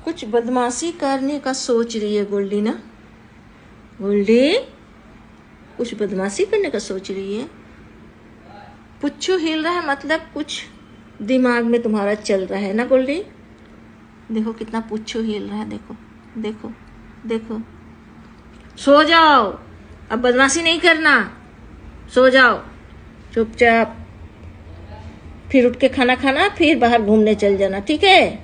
कुछ बदमाशी करने का सोच रही है गोल्डी ना। गोल्डी कुछ बदमाशी करने का सोच रही है। पुच्छू हिल रहा है मतलब कुछ दिमाग में तुम्हारा चल रहा है ना गोल्डी। देखो कितना पुच्छू हिल रहा है, देखो देखो देखो। सो जाओ, अब बदमाशी नहीं करना, सो जाओ चुपचाप। फिर उठ के खाना खाना, फिर बाहर घूमने चल जाना, ठीक है।